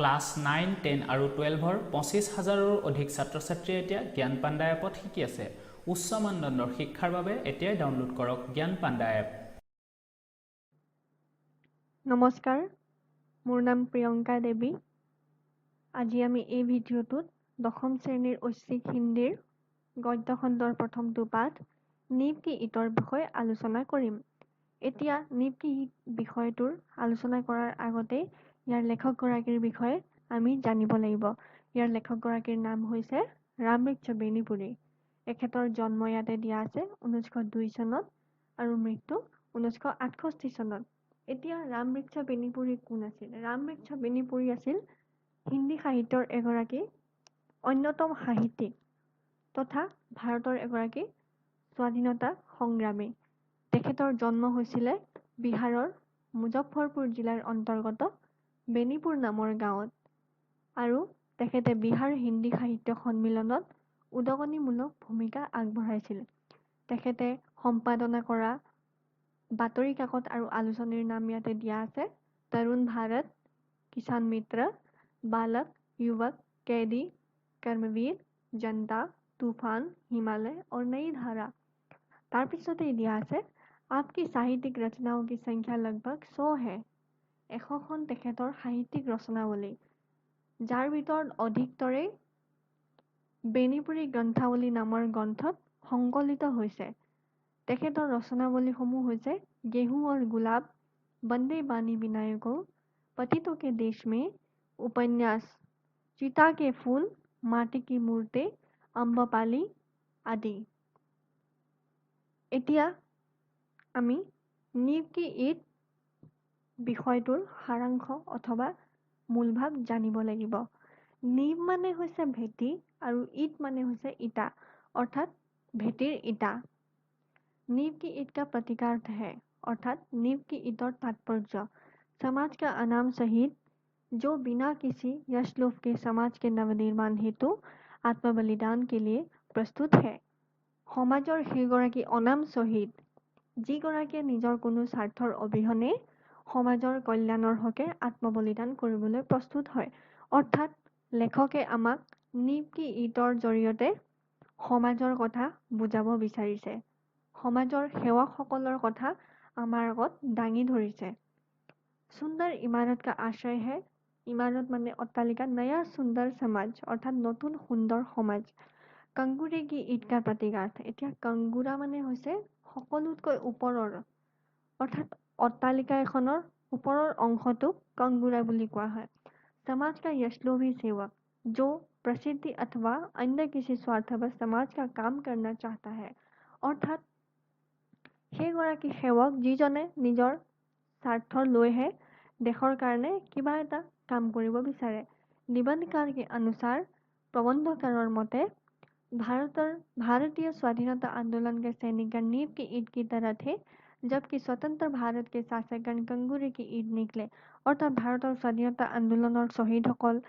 Class 9, 10 আৰু 12ৰ 25,000ৰো অধিক ছাত্ৰ ছাত্ৰীয়ে এতিয়া জ্ঞান পাণ্ডা এপত শিকি আছে। উচ্চ মানদণ্ডৰ শিক্ষাৰ বাবে এতিয়াই ডাউনলোড কৰক জ্ঞান পাণ্ডা এপ। নমস্কাৰ, মোৰ নাম প্ৰিয়ংকা দেৱী। আজি আমি এই ভিডিঅ'টোত 10ম শ্ৰেণীৰ ঐচ্ছিক হিন্দীৰ গদ্য খণ্ডৰ প্ৰথমটো পাঠ নীব কি ঈটৰ বিষয়ে আলোচনা কৰিম। এতিয়া নীব কি ঈট বিষয়টোৰ আলোচনা কৰাৰ আগতে ইয়াৰ লেখকগৰাকীৰ বিষয়ে আমি জানিব লাগিব। ইয়াৰ লেখকগৰাকীৰ নাম হৈছে ৰামবৃক্ষ বেনীপুৰী। এখেতৰ জন্ম ইয়াতে দিয়া আছে 1902 চনত আৰু মৃত্যু 1968 চনত। এতিয়া ৰামবৃক্ষ বেনীপুৰী কোন আছিল? ৰামবৃক্ষ বেনীপুৰী আছিল হিন্দী সাহিত্যৰ এগৰাকী অন্যতম সাহিত্যিক তথা ভাৰতৰ এগৰাকী স্বাধীনতা সংগ্ৰামী। তেখেতৰ জন্ম হৈছিলে বিহাৰৰ মুজফ্ফৰপুৰ জিলাৰ অন্তৰ্গত বেনীপুৰ নামৰ গাঁৱত আৰু তেখেতে বিহাৰ হিন্দী সাহিত্য সন্মিলনত উদগনিমূলক ভূমিকা আগবঢ়াইছিল। তেখেতে সম্পাদনা কৰা বাতৰি কাকত আৰু আলোচনীৰ নাম ইয়াতে দিয়া আছে। তৰুণ ভাৰত, কিষাণ মিত্ৰ, বালক, যুৱক, कैदी, कर्मवीर, जनता, तूफान, हिमालय और नई धारा। তাৰপিছতে দিয়া আছে आपकी साहित्यिक रचनाओं की संख्या लगभग 100 है। 100খন তেখেতৰ সাহিত্যিক ৰচনাৱলী, যাৰ ভিতৰত অধিকতৰে বেনীপুৰী গ্ৰন্থাৱলী নামৰ গ্ৰন্থত সংকলিত হৈছে। তেখেতৰ ৰচনাৱলীসমূহ হৈছে गेहूं और गुलाब, वंदे बानी विनायकों, पतितों के देश में, उपन्यास, चिता के फूल, माटी की मूर्ते, अम्बपाली आदि। এতিয়া আমি নীব কি ঈট বিষয়টোৰ সাৰাংশ অথবা মূলভাৱ জানিব লাগিব। নীব মানে হৈছে ভেটি আৰু ঈট মানে হৈছে ইটা, অৰ্থাৎ ভেটিৰ ইটা। नीब की ईट का प्रतिकार्थ है, अर्थात नीब की ईटों तात्पर्य समाज का अनाम शहीद जो बिना किसी यश लोभ के समाज के नवनिर्माण हेतु आत्मबलिदान के लिए प्रस्तुत है। সমাজৰ সেইগৰাকী অনাম শ্বহীদ যিগৰাকীয়ে নিজৰ কোনো স্বাৰ্থৰ অবিহনে সমাজৰ কল্যাণৰ হকে আত্মবলিদান কৰিবলৈ প্ৰস্তুত হয়। অৰ্থাৎ লেখকে আমাক নীব কি ঈটৰ জৰিয়তে সমাজৰ কথা বুজাব বিচাৰিছে। সমাজৰ সেৱকসকলৰ কথা আমাৰ আগত দাঙি ধৰিছে। সুন্দৰ ইমাৰত কা আশ্ৰয় হে, ইমাৰত মানে অট্টালিকা, নয়া সুন্দৰ সমাজ অৰ্থাৎ নতুন সুন্দৰ সমাজ। कंगूरे की ईट का प्रतिकार्थ, এতিয়া कंगूरा মানে হৈছে সকলোতকৈ ওপৰৰ, অৰ্থাৎ অট্টালিকা এখনৰ ওপৰৰ অংশটোক कंगूरा বুলি কোৱা হয়। समाज का यशलोभी सेवक जो प्रसिद्धि अथवा अन्य किसी स्वार्थवश समाज का काम करना चाहता है, অৰ্থাৎ সেইগৰাকী সেৱক যিজনে নিজৰ স্বাৰ্থ লৈহে দেশৰ কাৰণে কিবা এটা কাম কৰিব বিচাৰে। निबंधकार के अनुसार प्रबंधकारों मते भारतीय स्वाधीनता आंदोलन के सैनिकगण नीब की ईट की तरह थे, जबकि स्वतंत्र भारत के शासकगण कंगूरे की ईट निकले। অৰ্থাৎ ভাৰতৰ স্বাধীনতা আন্দোলনৰ শ্বহীদসকল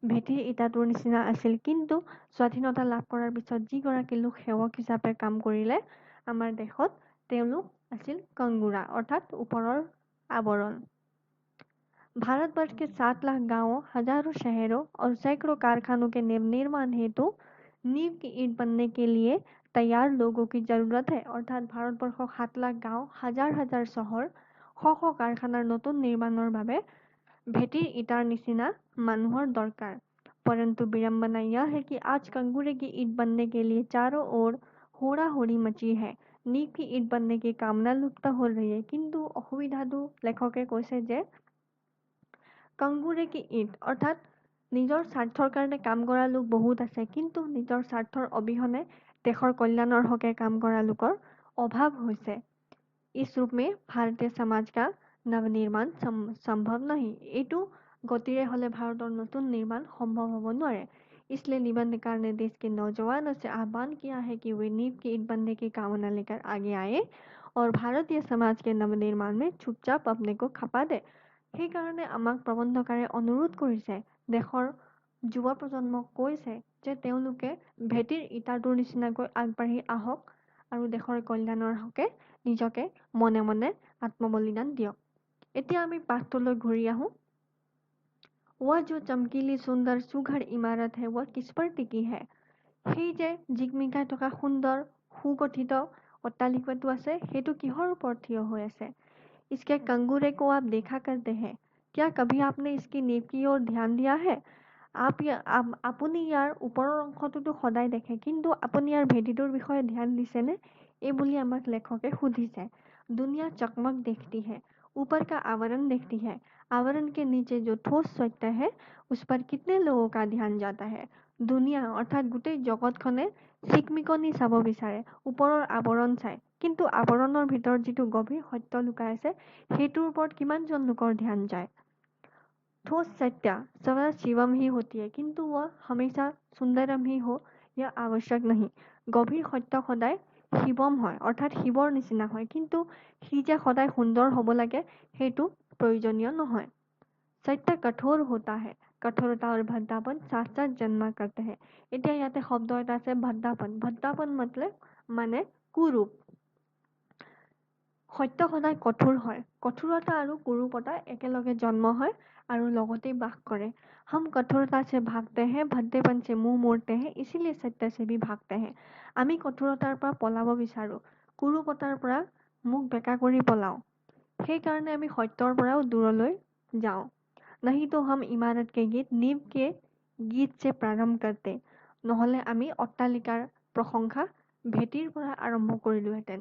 ভেটিৰ ইটাটোৰ নিচিনা আছিল, কিন্তু স্বাধীনতা লাভ কৰাৰ পিছত যিগৰাকী লোক সেৱক হিচাপে কাম কৰিলে আমাৰ দেশত, তেওঁলোক আছিল कंगूरा অৰ্থাৎ ওপৰৰ आवरण। भारतवर्ष के 7 लाख गांवों, हजारों शहरों और सैकड़ों कारखानों के निर्माण हेतु नीब की ईट बनने के लिए तैयार लोगों की जरूरत है। অৰ্থাৎ ভাৰতবৰ্ষৰ 7 লাখ গাঁও, হাজাৰ হাজাৰ চহৰ, শ কাৰখানাৰ নতুন নিৰ্মাণৰ বাবে ভেটিৰ ইটাৰ নিচিনা মানুহৰ দৰকাৰ। परंतु विडंबना यह है कि आज कंगूरे की ईट बनने के लिए चारों ओर होड़ा होड़ी मची है। नीब की ईट बनने की कामना लुप्त हो रही है। কিন্তু অসুবিধাটো লেখকে কৈছে যে कंगूरे की ईट অৰ্থাৎ নিজৰ স্বাৰ্থৰ কাৰণে কাম কৰা লোক বহুত আছে, কিন্তু নিজৰ স্বাৰ্থৰ অবিহনে দেশৰ কল্যাণৰ হকে কাম কৰা লোকৰ অভাৱ হৈছে। इस रूप में भारतीय समाज का नवनिर्माण संभव नहीं। এইটো গতিৰে হলে ভাৰতৰ নতুন নিৰ্মাণ সম্ভৱ হ'ব নোৱাৰে। इसलिए निबंधकार ने देश के नौजवानों से आह्वान किया है कि वे नीब की ईट बनने की कामना लेकर आगे आए और भारतीय समाज के नवनिर्माण में चुपचाप अपने को खपा दे। সেইকাৰণে আমাক প্ৰবন্ধকাৰে অনুৰোধ কৰিছে, দেশৰ যুৱ প্ৰজন্মক কৈছে যে তেওঁলোকে ভেটিৰ ইটাটোৰ নিচিনাকৈ আগবাঢ়ি আহক আৰু দেশৰ কল্যাণৰ হকে নিজকে মনে মনে আত্মবলিদান দিয়ক। এতিয়া আমি পাঠটোলৈ ঘূৰি আহোঁ। वह जो चमकीली सुंदर सुघड़ इमारत है वह किस पर टिकी है সেই যে জিকমিকাই থকা সুন্দৰ সুগঠিত অট্টালিকাটো আছে সেইটো কিহৰ ওপৰত থিয় হৈ আছে इसके कंगूरे को आप देखा करते हैं क्या कभी आपने इसकी नींव की ओर ध्यान दिया है আপুনি ইয়াৰ ওপৰৰ অংশটোতো সদায় দেখে কিন্তু আপুনি ইয়াৰ ভেটিটোৰ বিষয়ে ধ্যান দিছেনে এই বুলি আমাক লেখকে সুধিছে दुनिया चकमक देखती है ऊपर का आवरण देखती है आवरण के नीचे जो ठोस सत्य है उस पर कितने लोगों का ध्यान जाता है दुनिया अर्थात गोटेই জগতখনে চিকমিকনি চাব বিচাৰে ওপৰৰ আৱৰণ চাই কিন্তু আৱৰণৰ ভিতৰত যিটো গভীৰ সত্য লুকাই আছে সেইটোৰ ওপৰত কিমানজন লোকৰ ধ্যান যায় ठोस सत्य सदा शिवम ही होती है किंतु वह हमेशा सुंदरम ही हो यह आवश्यक नहीं गभीर सत्य सदाय शिवम হয় অৰ্থাৎ শিৱৰ নিচিনা হয় কিন্তু সি যে সদায় সুন্দৰ হ'ব লাগে সেইটো প্ৰয়োজনীয় নহয় सत्य कठोर होता है कठोरता और भद्दापन साथ साथ जन्म करते हैं এতিয়া ইয়াতে শব্দ এটা আছে ভদ্দাপন ভদ্দাপন মানে কুৰূপ সত্য সদায় কঠোৰ হয় কঠোৰতা আৰু কুৰূপতা একেলগে জন্ম হয় আৰু লগতে বাস কৰে हम कठोरता से भागते हैं भद्देपन से मुंह मोड़ते हैं इसीलिए सत्य से भी भागते हैं আমি কঠোৰতাৰ পৰা পলাব বিচাৰো কুৰূপতাৰ পৰা মুখ বেকা কৰি পলাও সেইকাৰণে আমি সত্যৰ পৰাও দূৰলৈ যাওঁ नहीं तो हम इमारत के गीत नींव के गीत से प्रारंभ करते নহলে আমি অট্টালিকাৰ প্ৰশংসা ভেটিৰ পৰা আৰম্ভ কৰিলোহেঁতেন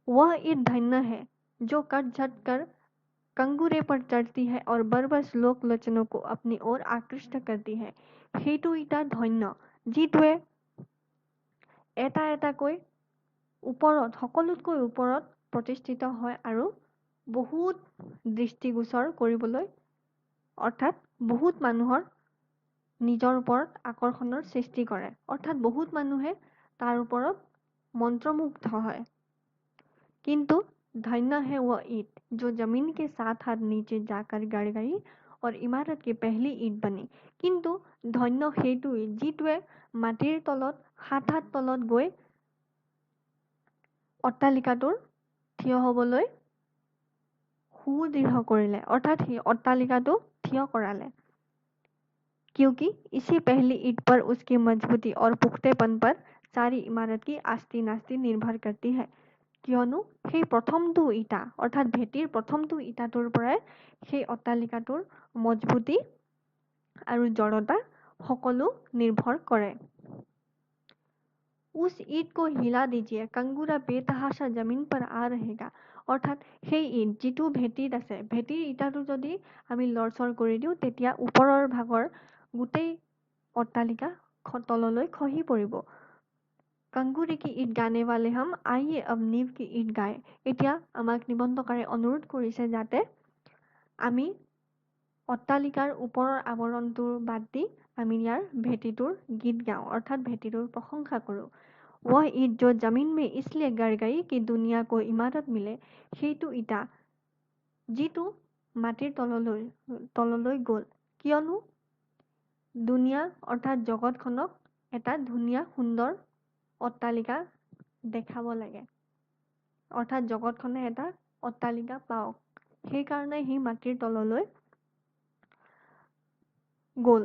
वह ईट धन्य है जो कट झट कर कंगूरे पर चढ़ती है और बर्बर श्लोक लोचनों को अपनी ओर आकृष्ट करती है সেইটো ইটা ধন্য যিটোৱে এটা এটাকৈ ওপৰত সকলোতকৈ ওপৰত প্ৰতিষ্ঠিত হয় আৰু বহুত দৃষ্টিগোচৰ কৰিবলৈ অৰ্থাৎ বহুত মানুহৰ নিজৰ ওপৰত আকৰ্ষণৰ সৃষ্টি কৰে অৰ্থাৎ বহুত মানুহে তাৰ ওপৰত মন্ত্ৰমুগ্ধ হয় किंतु धन्य है वह ईट जो जमीन के 7 हाथ नीचे जाकर गड़ गई और इमारत की पहली ईट बनी किंतु धन्य সেইটো ईट যিটোৱে মাটিৰ তলত 7 হাত তলত গৈ অট্টালিকাটোৰ থিয় হ'বলৈ সুদৃঢ় কৰিলে অৰ্থাৎ সেই অট্টালিকাটো থিয় কৰালে क्योंकि इसी पहली ईट पर उसकी मजबूती और पुख्तेपन पर सारी इमारत की आस्ती नास्ती निर्भर करती है কিয়নো সেই প্ৰথমটো ইটা অৰ্থাৎ ভেটিৰ প্ৰথমটো ইটাটোৰ পৰাই সেই অট্টালিকাটোৰ মজবুতি আৰু জড়তা সকলো নিৰ্ভৰ কৰে उस ईट को हिला दीजिए कंगूरा बेतहाशा जमीन पर आ रहेगा অৰ্থাৎ সেই ইট যিটো ভেটিত আছে ভেটিৰ ইটাটো যদি আমি লৰচৰ কৰি দিওঁ তেতিয়া ওপৰৰ ভাগৰ গোটেই অট্টালিকা তললৈ খহি পৰিব कंगूरे की ईट गाने वाले हम आइए अब नींव की ईट गाए এতিয়া আমাক নিবন্ধকাৰে অনুৰোধ কৰিছে যাতে আমি অট্টালিকাৰ ওপৰৰ আৱৰণটোৰ বাদ দি আমি ইয়াৰ ভেটিটোৰ গীত গাওঁ অৰ্থাৎ ভেটিটোৰ প্ৰশংসা কৰোঁ वह ईट जो जमीन में इसलिए गड़ गई कि दुनिया को इमारत मिले সেইটো ইটা যিটো মাটিৰ তললৈ গ'ল কিয়নো দুনিয়া অৰ্থাৎ জগতখনক এটা ধুনীয়া সুন্দৰ অট্টালিকা দেখাব লাগে অৰ্থাৎ জগতখনে এটা অট্টালিকা পাওক সেইকাৰণে সি মাটিৰ তললৈ গ'ল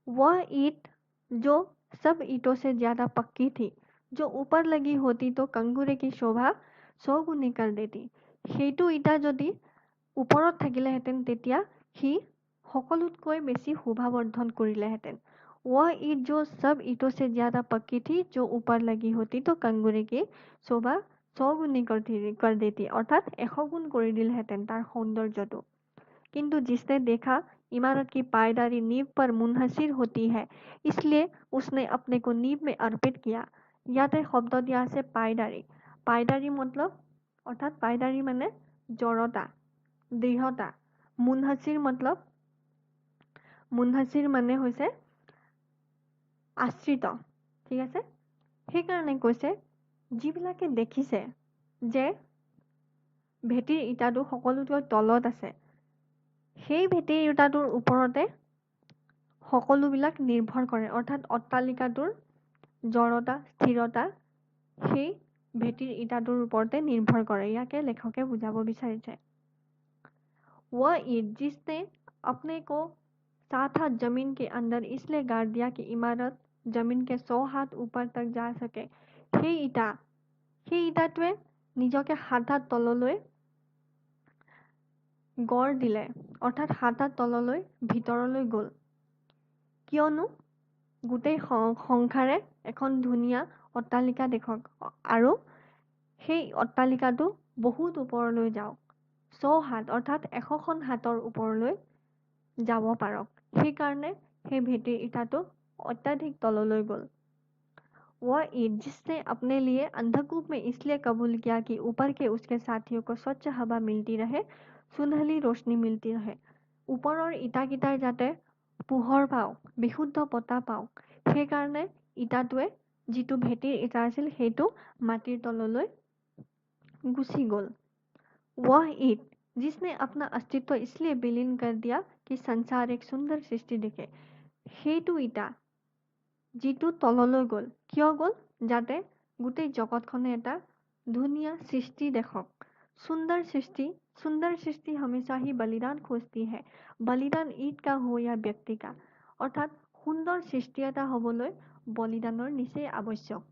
वह ईट जो सब ईटों से ज्यादा पक्की थी जो ऊपर लगी होती तो कंगूरे की शोभा 100 गुनी कर देती সেইটো ইটা যদি ওপৰত থাকিলেহেঁতেন তেতিয়া সি সকলোতকৈ বেছি শোভাবৰ্ধন কৰিলেহেঁতেন वह ईट जो सब ईटों से ज्यादा पक्की थी जो ऊपर लगी होती तो कंगूरे की शोभा 100 गुनी कर देती অৰ্থাৎ 100 গুণ কৰি দিলেহেঁতেন তাৰ সৌন্দৰ্যটো किंतु जिसने देखा इमारत की पायदारी नींव पर मुनहसिर होती है इसलिए उसने अपने को नींव में अर्पित किया ইয়াতে শব্দ দিয়া আছে পায়দাৰী মতলব অৰ্থাৎ পায়দাৰী মানে জড়তা দৃঢ়তা মুনহাসিৰ মানে হৈছে আশ্ৰিত ঠিক আছে সেইকাৰণে কৈছে যিবিলাকে দেখিছে যে ভেটিৰ ইটাটো সকলোতকৈ তলত আছে সেই ভেটিৰ ইটাটোৰ ওপৰতে সকলোবিলাক নিৰ্ভৰ কৰে অৰ্থাৎ অট্টালিকাটোৰ জড়তা স্থিৰতা সেই ভেটিৰ ইটাটোৰ ওপৰতে নিৰ্ভৰ কৰে ইয়াকে লেখকে বুজাব বিচাৰিছে वह ईट जिसने अपने को 7 हाथ जमीन के अंदर इसलिए गाड़ दिया कि इमारत जमीन के 100 हाथ ऊपर तक जा सके। সেই ইটাটোৱে নিজকে 7 হাত তললৈ গঢ় দিলে, অৰ্থাৎ 7 হাত তললৈ ভিতৰলৈ গ'ল। কিয়নো গোটেই সংসাৰে এখন ধুনীয়া অট্টালিকা দেখক আৰু সেই অট্টালিকাটো বহুত ওপৰলৈ যাওক, 100 হাত অৰ্থাৎ 100খন হাতৰ ওপৰলৈ যাব পাৰক। সেইকাৰণে সেই ভেটিৰ ইটাটো অত্যাধিক তললৈ গ'ল। वह ईंट जिसने अपने लिए अंधकूप में इसलिए कबूल किया कि ऊपर के उसके साथियों को स्वच्छ हवा मिलती रहे, सुनहली रोशनी मिलती रहे। ওপৰৰ ইটাকেইটাই যাতে পোহৰ পাওক, বিশুদ্ধ বতাহ পাওক, সেইকাৰণে ইটাটোৱে যিটো ভেটিৰ ইটা আছিল সেইটো মাটিৰ তললৈ গুচি গ'ল। वह ईंट जिसने अपना अस्तित्व इसलिए विलीन कर दिया कि संसार एक सुंदर सृष्टि दिखे। সেইটো ইটা যিটো তললৈ গ'ল, কিয় গ'ল? যাতে গোটেই জগতখনে এটা ধুনীয়া সৃষ্টি দেখক। सुंदर सृष्टि हमेशा ही बलिदान खोजती है, बलिदान ईट का हो या व्यक्ति का। অৰ্থাৎ সুন্দৰ সৃষ্টি এটা হ'বলৈ বলিদানৰ নিচেই আৱশ্যক।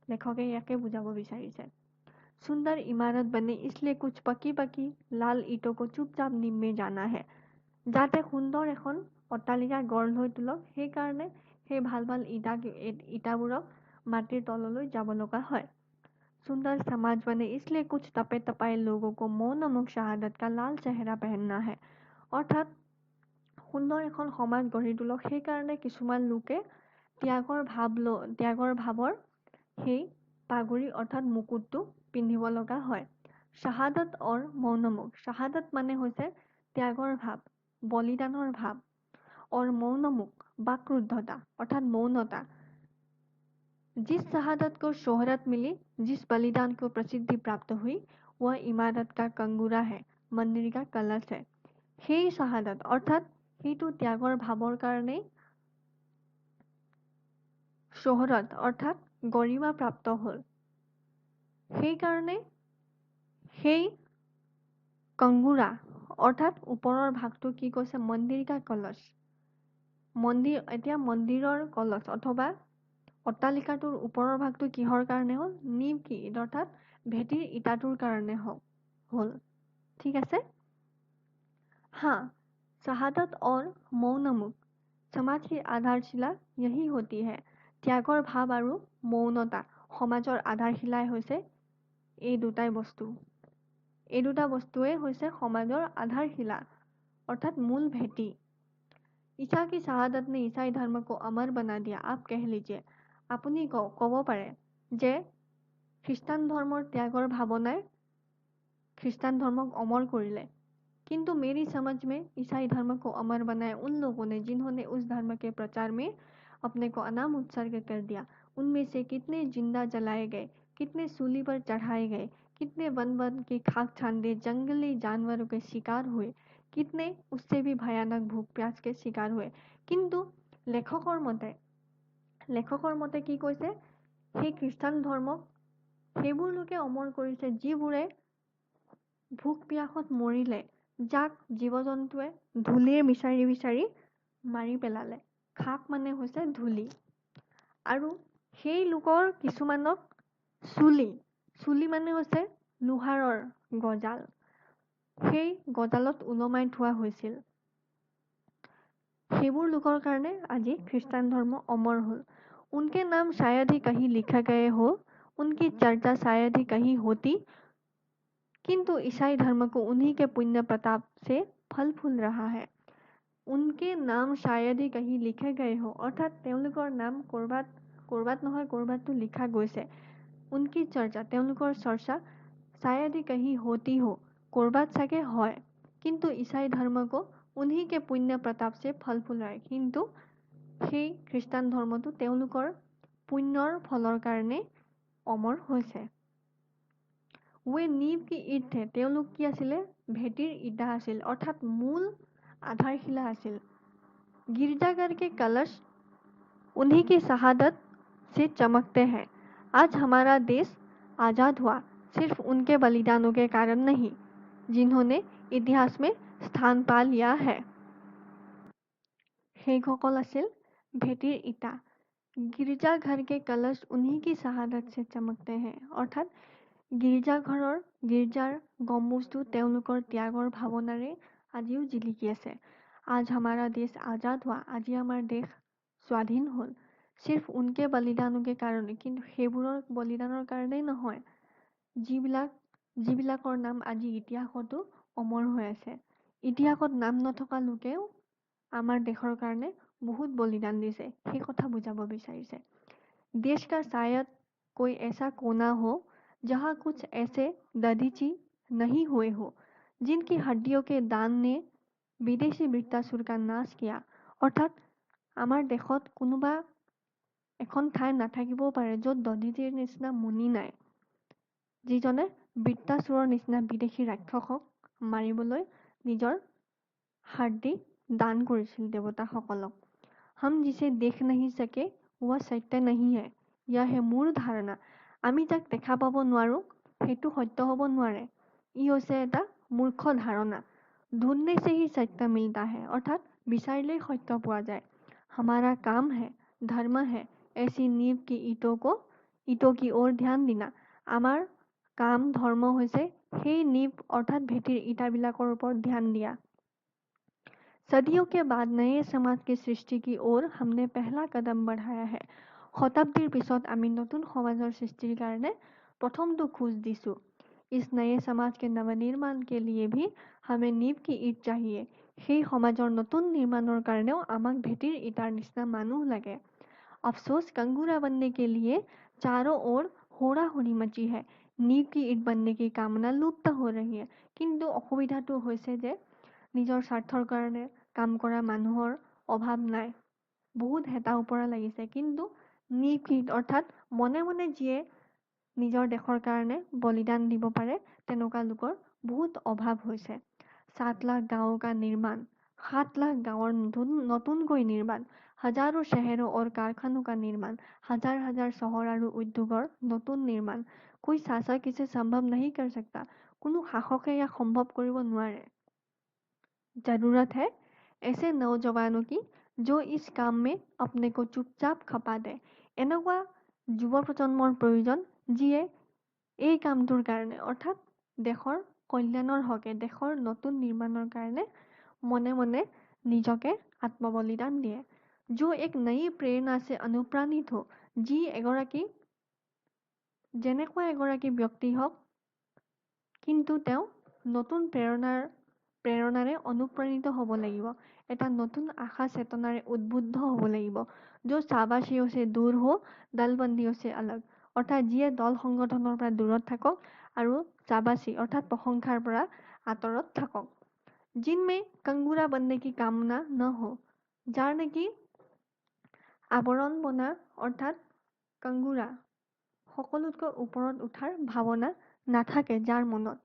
লেখকে ইয়াকে বুজাব বিচাৰিছে। सुंदर इमारत बने इसलिए कुछ पकी पकी लाल ईटों को चुपचाप नींव में जाना है। যাতে সুন্দৰ এখন অট্টালিকা গঢ় লৈ তোলক, সেইকাৰণে সেই ভাল ভাল ইটাবোৰক মাটিৰ তললৈ যাব লগা হয়। सुंदर समाज बने इसलिए कुछ तपे तपाए लोगों को मौन मुख शहादत का लाल चेहरा पहनना है। অৰ্থাৎ সুন্দৰ এখন সমাজ গঢ়ি তোলক, সেইকাৰণে কিছুমান লোকে ত্যাগৰ ভাৱৰ সেই পাগুৰি অৰ্থাৎ মুকুটটো পিন্ধিব লগা হয়। শাহাদত और মৌনমুখ। শাহাদত মানে হৈছে ত্যাগৰ ভাৱ, বলিদানৰ ভাৱ। और মৌনমুখ বাকৰুদ্ধতা অৰ্থাৎ মৌনতা। जिस शहादत को शोहरत मिली, जिस बलिदान को प्रसिद्धि प्राप्त हुई, वह इमारत का कंगूरा है, मंदिर का कलश है। সেই শাহাদত অৰ্থাৎ সেইটো ত্যাগৰ ভাৱৰ কাৰণেই শোহৰত অৰ্থাৎ গৰিমা প্ৰাপ্ত হ'ল। সেইকাৰণে সেই কংগুৰা অৰ্থাৎ ওপৰৰ ভাগটো কি কৈছে? মন্দিৰ কা কলচ। এতিয়া মন্দিৰৰ কলচ অথবা অট্টালিকাটোৰ ওপৰৰ ভাগটো কিহৰ কাৰণে হ'ল? নীव কি ঈদ অৰ্থাৎ ভেটিৰ ইটাটোৰ কাৰণে হ'ল। ঠিক আছে? हाँ, शहादत और मौनमुख समाज की आधारशिला यही होती है। ত্যাগৰ ভাৱ আৰু মৌনতা সমাজৰ আধাৰশিলাই হৈছে এই দুটাই বস্তু। এই দুটা বস্তুৱে হৈছে সমাজৰ আধাৰশিলা অৰ্থাৎ মূল ভেটি। ईसा की शहादत ने ईसाई धर्म को अमर बना दिया। आप कह लीजिए, আপুনি ক'ব পাৰে যে খ্ৰীষ্টান ধৰ্মৰ ত্যাগৰ ভাৱনাই খ্ৰীষ্টান ধৰ্মক অমৰ কৰিলে। किंतु मेरी समझ में ईसाई धर्म को अमर बनाया उन लोगों ने जिन्होंने उस धर्म के प्रचार में अपने को अनाम उत्सर्ग कर दिया। उनमें से कितने जिंदा जलाए गए, कितने सूली पर चढ़ाए गए, कितने वन वन की खाक छान जंगली जानवरों के शिकार हुए, कितने उससे भी भयानक भूख प्यास के शिकार हुए। किंतु লেখকৰ মতে কি কৈছে? সেই খ্ৰীষ্টান ধৰ্মক সেইবোৰ লোকে অমৰ কৰিছে যিবোৰে ভোক পিয়াসত মৰিলে, যাক জীৱ জন্তুৱে ধূলিৰ বিচাৰি বিচাৰি মাৰি পেলালে। খাক মানে হৈছে ধূলি। আৰু সেই লোকৰ কিছুমানক চুলি মানে হৈছে লোহাৰৰ গজাল, সেই গজালত ওলমাই থোৱা হৈছিল। সেইবোৰ লোকৰ কাৰণে আজি খ্ৰীষ্টান ধৰ্ম অমৰ হ'ল। उनके नाम शायद ही कहीं लिखा गए हो, उनकी चर्चा शायद ही कहीं होती, किंतु ईसाई धर्म को उन्हीं के पुण्य प्रताप से फल फूल रहा है। उनके नाम शायद ही कहीं लिखे गए हो অৰ্থাৎ তেওঁলোকৰ নাম ক'ৰবাত নহয় ক'ৰবাততো লিখা গৈছে। উনকি চৰ্চা তেওঁলোকৰ চৰ্চা शायद ही कहीं होती हो ক'ৰবাত চাগে হয়। কিন্তু ईसाई धर्म को उन्हीं के पुण्य प्रताप से फल फूल रहा है। কিন্তু সেই খ্ৰীষ্টান ধৰ্মটো তেওঁলোকৰ পুণ্যৰ ফলৰ কাৰণে অমৰ হৈছে। वे नीव की ईट थे, তেওঁলোক কি আছিলে? ভেটিৰ ইটা আছিল অৰ্থাৎ মূল आधारशिला हासिल। गिरजाघर के कलश उन्हीं की शहादत से चमकते हैं। आज हमारा देश आजाद हुआ सिर्फ उनके बलिदानों के कारण नहीं, जिन्होंने इतिहास में स्थान पा लिया है। সেইসকল আছিল ভেটিৰ ইটা। गिरजाघर के कलश उन्हीं की शहादत से चमकते हैं। অৰ্থাৎ গীৰ্জাৰ গম্বুজটো তেওঁলোকৰ ত্যাগৰ ভাৱনাৰে আজিও জিলিকি আছে। आज हमारा देश आजाद हुआ, আজি আমাৰ দেশ স্বাধীন হ'ল। सिर्फ उनके बलिदानों के কাৰণে, কিন্তু সেইবোৰৰ বলিদানৰ কাৰণেই নহয়, যিবিলাকৰ নাম আজি ইতিহাসতো অমৰ হৈ আছে। ইতিহাসত নাম নথকা লোকেও আমাৰ দেশৰ কাৰণে बहुत बलिदान दिसे, সেই কথা বুজাব বিচাৰিছে। देश का शायद कोई ऐसा कोना हो जहाँ कुछ ऐसे दधीची नहीं हुए हो जिनकी हड्डियों के दान ने विदेशी বৃত্তাসুৰ का नाश किया। অৰ্থাৎ আমাৰ দেশত কোনোবা এখন ঠাই নাথাকিবও পাৰে য'ত দধীচিৰ নিচিনা মুনি নাই, যিজনে বৃত্তাসুৰৰ নিচিনা বিদেশী ৰাক্ষসক মাৰিবলৈ নিজৰ হাৰ্দি দান কৰিছিল দেৱতাসকলক। हम जिसे देख नहीं सके वह सत्य नहीं है, यह है मूल धारणा। আমি যাক দেখা পাব নোৱাৰোঁ সেইটো সত্য হ'ব নোৱাৰে, ই হৈছে এটা মূৰ্খ ধাৰণা। ढूंढने से ही सत्य मिलता है, অৰ্থাৎ বিচাৰিলেই সত্য পোৱা যায়। हमारा काम है, धर्म है, ऐसी नींव की ईटों की ओर ध्यान देना। আমাৰ কাম ধৰ্ম হৈছে সেই নীव অৰ্থাৎ ভেটিৰ ইটাবিলাকৰ ওপৰত ধ্যান দিয়া। सदियों के बाद नए समाज की सृष्टि की ओर हमने पहला कदम बढ़ाया है। শতাব্দীৰ পিছত আমি নতুন সমাজৰ সৃষ্টিৰ কাৰণে প্ৰথমটো খোজ দিছোঁ। इस नए समाज के नवनिर्माण के लिए भी हमें नींव की ईट चाहिए। সেই সমাজৰ নতুন নিৰ্মাণৰ কাৰণেও আমাক ভেটিৰ ইটাৰ নিচিনা মানুহ লাগে। अफसोस कंगूरा बनने के लिए चारों ओर होड़ा होड़ी मची है। नींव की ईट बनने की कामना लुप्त हो रही है। কিন্তু অসুবিধাটো হৈছে যে নিজৰ স্বাৰ্থৰ কাৰণে কাম কৰা মানুহৰ অভাৱ নাই, বহুত হেতা ওপৰা লাগিছে, কিন্তু নীঁৱ কি অৰ্থাৎ মনে মনে যিয়ে নিজৰ দেশৰ কাৰণে বলিদান দিব পাৰে তেনেকুৱা লোকৰ বহুত অভাৱ হৈছে। 7 লাখ गाँवों का निर्माण, 7 लाख गाँवर নতুনকৈ নিৰ্মাণ, हजारों शहरों और कारखानों का निर्माण, हजार हजार शहर और उद्योगों नतुन निर्माण। कोई शासक इसे संभव नहीं कर सकता, কোনো শাসকে ইয়াক সম্ভৱ কৰিব নোৱাৰে। जरूरत है ऐसे नौजवानों की जो इस काम में अपने को चुपचाप खपा दे। এনেকুৱা যুৱ প্ৰজন্মৰ প্ৰয়োজন যিয়ে এই কামটোৰ কাৰণে অৰ্থাৎ দেশৰ কল্যাণৰ হকে দেশৰ নতুন নিৰ্মাণৰ কাৰণে মনে মনে নিজকে আত্মবলিদান দিয়ে। जो एक नई प्रेरणा से अनुप्राणित हो, যি যেনেকুৱা এগৰাকী ব্যক্তি হওক কিন্তু তেওঁ নতুন প্ৰেৰণাৰে অনুপ্ৰাণিত হ'ব লাগিব, এটা নতুন আশা চেতনাৰে উদ্বুদ্ধ হ'ব লাগিব। जो शाबाशियों से दूर हो, दलबंदियों से अलग, অৰ্থাৎ যিয়ে দল সংগঠনৰ পৰা দূৰত থাকক আৰু চাবাচী অৰ্থাৎ প্ৰশংসাৰ পৰা আঁতৰত থাকক। जिनमें कंगूरा बनने की कामना न हो, যাৰ নেকি আৱৰণ বনা অৰ্থাৎ कंगूरा সকলোতকৈ ওপৰত উঠাৰ ভাৱনা নাথাকে যাৰ মনত।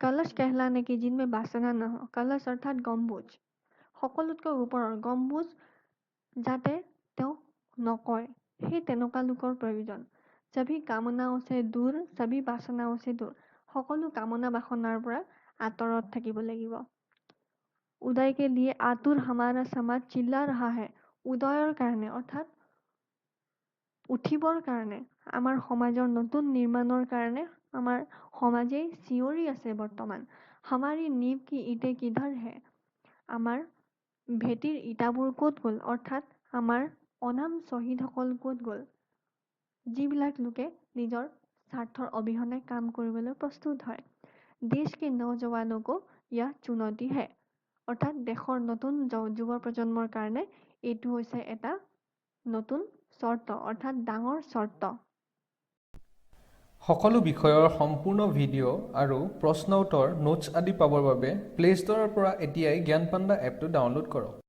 कलश कहलाने की जिनमें वासना न हो, कलश অৰ্থাৎ গম্বুজ, সকলোতকৈ ওপৰৰ গম্বুজ যাতে তেওঁ নকয়, সেই তেনেকুৱা লোকৰ প্ৰয়োজন। सभी कामनाओं से दूर, सभी वासनाओं से दूर, সকলো কামনা বাসনাৰ পৰা আঁতৰত থাকিব লাগিব। उदय के लिए आतुर हमारा समाज चिल्ला रहा है, উদয়ৰ কাৰণে অৰ্থাৎ উঠিবৰ কাৰণে আমাৰ সমাজৰ নতুন নিৰ্মাণৰ কাৰণে আমাৰ সমাজে চিঞৰি আছে বৰ্তমান। हमारी नींव की ईटें किधर है, আমাৰ ভেটিৰ ইটাবোৰ ক'ত গ'ল, অৰ্থাৎ আমাৰ অনাম শ্বহীদসকল ক'ত গ'ল, যিবিলাক লোকে নিজৰ স্বাৰ্থৰ অবিহনে কাম কৰিবলৈ প্ৰস্তুত হয়। देश के नौजवानों को यह चुनौती है, অৰ্থাৎ দেশৰ নতুন যুৱ প্ৰজন্মৰ কাৰণে এইটো হৈছে এটা নতুন চৰ্ত অৰ্থাৎ ডাঙৰ চৰ্ত। সকলো বিষয়ৰ সম্পূৰ্ণ ভিডিঅ' আৰু প্ৰশ্ন উত্তৰ নোটছ আদি পাবৰ বাবে প্লে ষ্ট'ৰৰ পৰা এতিয়াই জ্ঞান পাণ্ডা এপটো ডাউনলোড কৰক।